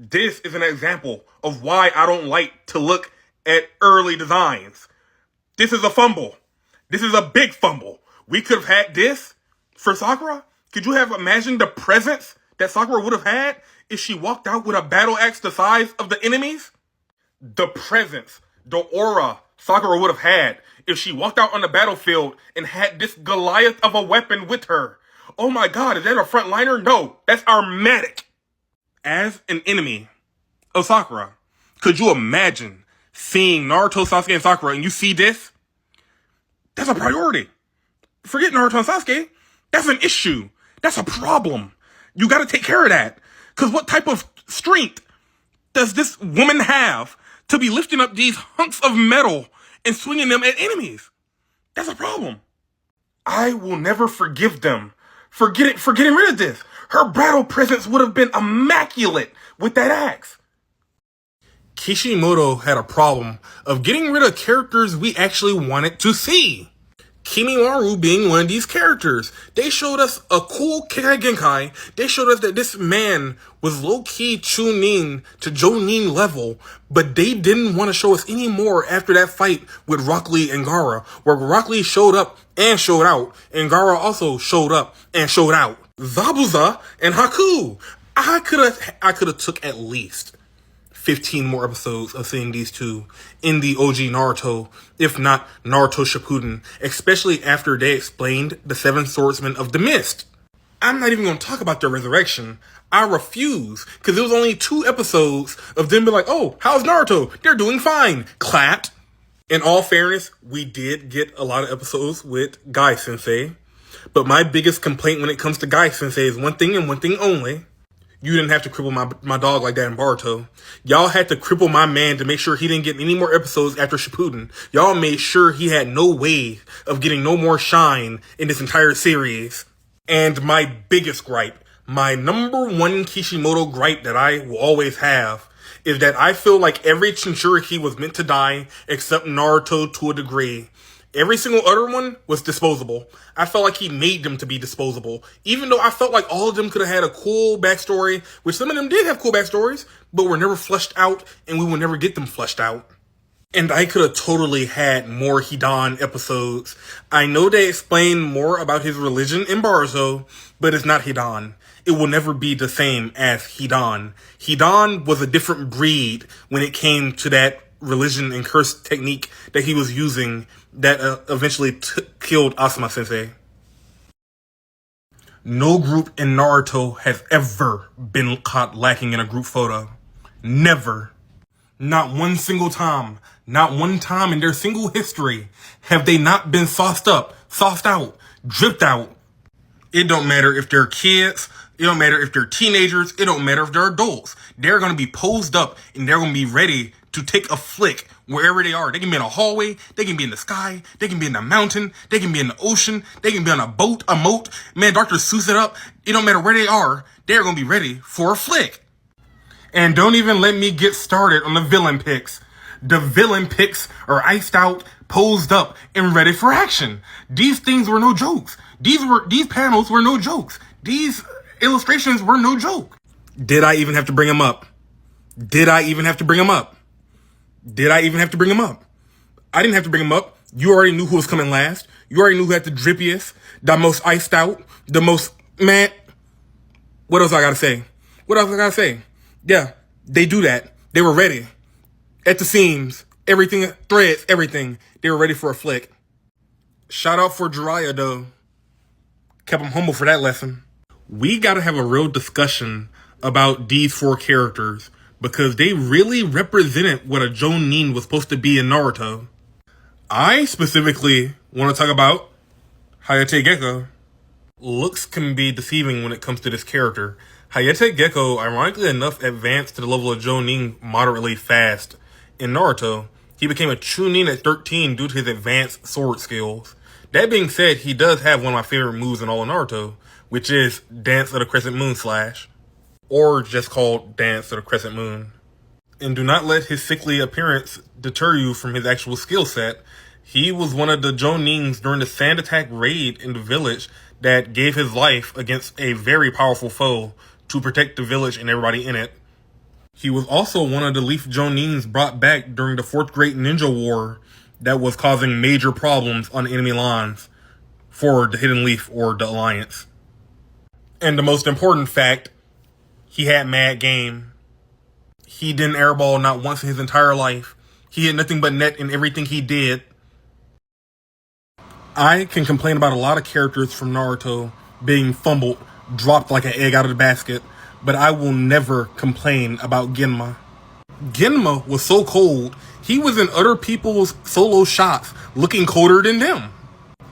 This is an example of why I don't like to look at early designs. This is a fumble. This is a big fumble. We could have had this for Sakura. Could you have imagined the presence that Sakura would have had if she walked out with a battle axe the size of the enemies? The presence, the aura Sakura would have had if she walked out on the battlefield and had this Goliath of a weapon with her. Oh my god, is that a frontliner? No, that's our medic. As an enemy of Sakura, could you imagine seeing Naruto, Sasuke, and Sakura and you see this? That's a priority. Forget Naruto and Sasuke. That's an issue. That's a problem. You gotta take care of that. Cause what type of strength does this woman have to be lifting up these hunks of metal and swinging them at enemies? That's a problem. I will never forgive them for getting rid of this. Her battle presence would have been immaculate with that axe. Kishimoto had a problem of getting rid of characters we actually wanted to see. Kimimaru being one of these characters. They showed us a cool Kekai Genkai. They showed us that this man was low-key Chunin to Jonin level, but they didn't want to show us any more after that fight with Rock Lee and Gaara, where Rock Lee showed up and showed out, and Gaara also showed up and showed out. Zabuza and Haku. I could have took at least 15 more episodes of seeing these two in the OG Naruto, if not Naruto Shippuden, especially after they explained the Seven Swordsmen of the Mist. I'm not even going to talk about their resurrection. I refuse, because it was only 2 episodes of them being like, oh, how's Naruto? They're doing fine. Clapped. In all fairness, we did get a lot of episodes with Guy Sensei, but my biggest complaint when it comes to Guy Sensei is one thing and one thing only. You didn't have to cripple my dog like that in Boruto. Y'all had to cripple my man to make sure he didn't get any more episodes after Shippuden. Y'all made sure he had no way of getting no more shine in this entire series. And my biggest gripe, my number one Kishimoto gripe that I will always have, is that I feel like every Jinchuriki was meant to die except Naruto to a degree. Every single other one was disposable. I felt like he made them to be disposable. Even though I felt like all of them could have had a cool backstory, which some of them did have cool backstories, but were never fleshed out, and we would never get them fleshed out. And I could have totally had more Hidan episodes. I know they explain more about his religion in Boruto, but it's not Hidan. It will never be the same as Hidan. Hidan was a different breed when it came to that religion and curse technique that he was using that eventually killed Asuma Sensei. No group in Naruto has ever been caught lacking in a group photo. Never. Not one single time. Not one time in their single history have they not been sauced up, sauced out, dripped out. It don't matter if they're kids. It don't matter if they're teenagers. It don't matter if they're adults. They're going to be posed up and they're going to be ready to take a flick wherever they are. They can be in a hallway. They can be in the sky. They can be in the mountain. They can be in the ocean. They can be on a boat, a moat. Man, Dr. Seuss it up. It don't matter where they are. They're going to be ready for a flick. And don't even let me get started on the villain pics. The villain pics are iced out, posed up, and ready for action. These things were no jokes. These panels were no jokes. These illustrations were no joke. Did I even have to bring them up? Did I even have to bring them up? Did I even have to bring them up? I didn't have to bring them up. You already knew who was coming last. You already knew who had the drippiest, the most iced out, the most, man. What else I gotta say? What else I gotta say? Yeah, they do that. They were ready. At the seams, everything, threads, everything. They were ready for a flick. Shout out for Jiraiya, though. Kept him humble for that lesson. We gotta have a real discussion about these 4 characters because they really represented what a Jonin was supposed to be in Naruto. I specifically want to talk about Hayate Gecko. Looks can be deceiving when it comes to this character. Hayate Gecko, ironically enough, advanced to the level of Jonin moderately fast in Naruto. He became a Chunin at 13 due to his advanced sword skills. That being said, he does have one of my favorite moves in all of Naruto, which is Dance of the Crescent Moon / or just called Dance of the Crescent Moon. And do not let his sickly appearance deter you from his actual skill set. He was one of the Jonins during the Sand Attack raid in the village that gave his life against a very powerful foe to protect the village and everybody in it. He was also one of the Leaf Jonins brought back during the Fourth Great Ninja War that was causing major problems on enemy lines for the Hidden Leaf or the Alliance. And the most important fact, he had mad game. He didn't airball not once in his entire life. He had nothing but net in everything he did. I can complain about a lot of characters from Naruto being fumbled, dropped like an egg out of the basket, but I will never complain about Genma. Genma was so cold, he was in other people's solo shots looking colder than them.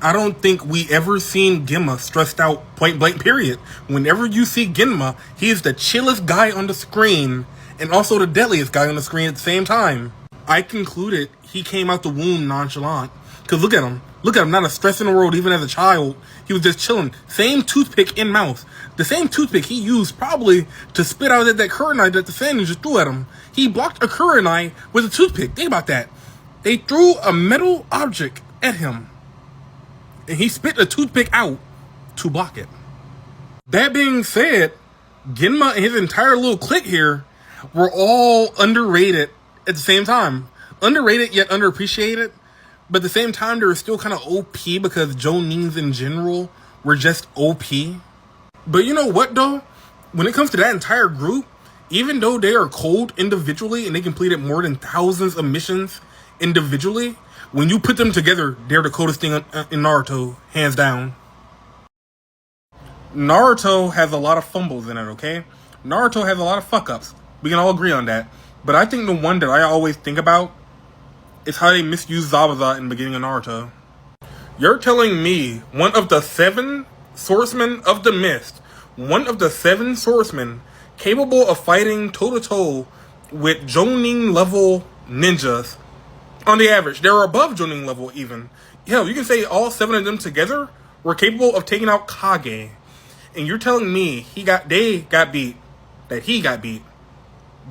I don't think we ever seen Genma stressed out point blank period. Whenever you see Genma, he is the chillest guy on the screen and also the deadliest guy on the screen at the same time. I concluded he came out the womb nonchalant. Cause look at him, not a stress in the world even as a child. He was just chilling. Same toothpick in mouth. The same toothpick he used probably to spit out that Kurenai that the Sand Ninja threw at him. He blocked a Kurenai with a toothpick. Think about that. They threw a metal object at him. And he spit a toothpick out to block it. That being said, Genma and his entire little clique here were all underrated at the same time. Underrated yet underappreciated. But at the same time, they were still kind of OP because Jonins in general were just OP. But you know what though? When it comes to that entire group, even though they are cold individually and they completed more than thousands of missions individually, when you put them together, they're the coldest thing in Naruto, hands down. Naruto has a lot of fumbles in it, okay? Naruto has a lot of fuck-ups. We can all agree on that. But I think the one that I always think about is how they misused Zabuza in the beginning of Naruto. You're telling me one of the 7 swordsmen of the mist, one of the 7 swordsmen capable of fighting toe-to-toe with Jonin level ninjas, on the average, they're above Jonin level even. Hell, you can say all 7 of them together were capable of taking out Kage. And you're telling me he got beat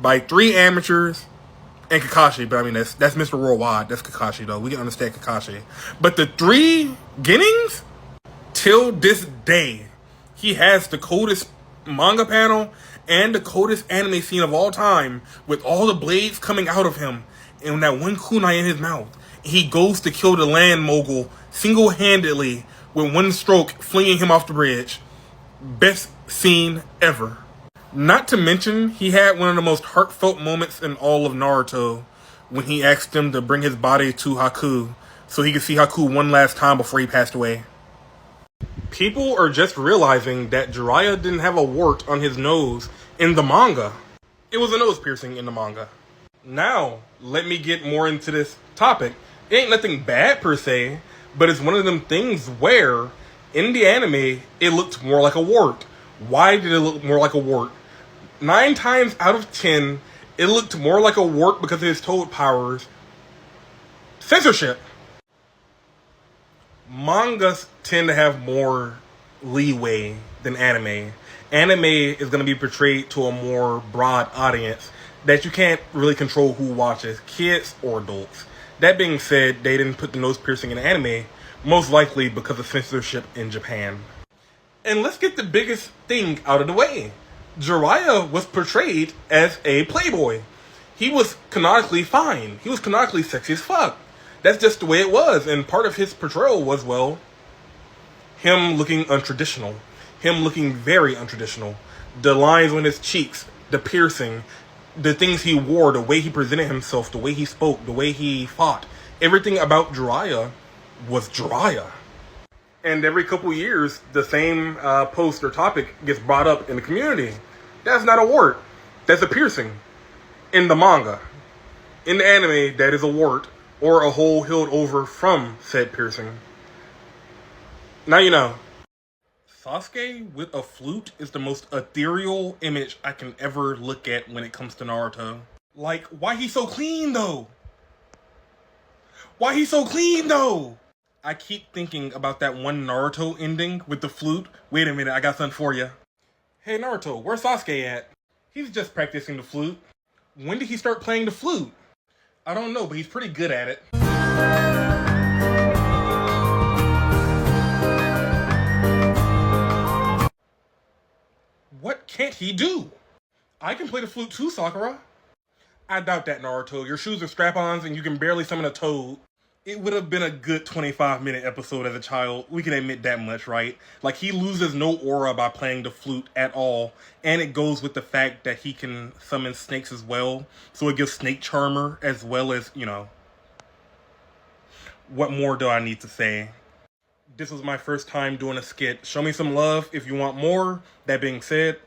by 3 amateurs and Kakashi. But I mean, that's Mr. Worldwide. That's Kakashi though. We can understand Kakashi. But the 3 Gennings, till this day, he has the coldest manga panel and the coldest anime scene of all time, with all the blades coming out of him and that one kunai in his mouth. He goes to kill the land mogul single-handedly with one stroke, flinging him off the bridge. Best scene ever. Not to mention, he had one of the most heartfelt moments in all of Naruto when he asked him to bring his body to Haku so he could see Haku one last time before he passed away. People are just realizing that Jiraiya didn't have a wart on his nose in the manga. It was a nose piercing in the manga. Now, let me get more into this topic. It ain't nothing bad per se, but it's one of them things where in the anime, it looked more like a wart. Why did it look more like a wart? 9 times out of 10, it looked more like a wart because of his toad powers. Censorship. Mangas tend to have more leeway than anime. Anime is going to be portrayed to a more broad audience that you can't really control who watches, kids or adults. That being said, they didn't put the nose piercing in anime, most likely because of censorship in Japan. And let's get the biggest thing out of the way. Jiraiya was portrayed as a playboy. He was canonically fine. He was canonically sexy as fuck. That's just the way it was. And part of his portrayal was, well, him looking untraditional. Him looking very untraditional. The lines on his cheeks, the piercing, the things he wore, the way he presented himself, the way he spoke, the way he fought. Everything about Jiraiya was Jiraiya. And every couple years, the same post or topic gets brought up in the community. That's not a wart. That's a piercing. In the manga. In the anime, that is a wart or a hole healed over from said piercing. Now you know. Sasuke with a flute is the most ethereal image I can ever look at when it comes to Naruto. Like, why he so clean though? Why he so clean though? I keep thinking about that one Naruto ending with the flute. Wait a minute, I got something for you. Hey Naruto, where's Sasuke at? He's just practicing the flute. When did he start playing the flute? I don't know, but he's pretty good at it. What can't he do? I can play the flute too, Sakura. I doubt that, Naruto. Your shoes are strap-ons and you can barely summon a toad. It would have been a good 25-minute episode as a child. We can admit that much, right? Like, he loses no aura by playing the flute at all. And it goes with the fact that he can summon snakes as well. So it gives Snake Charmer as well as, you know. What more do I need to say? This was my first time doing a skit. Show me some love if you want more. That being said,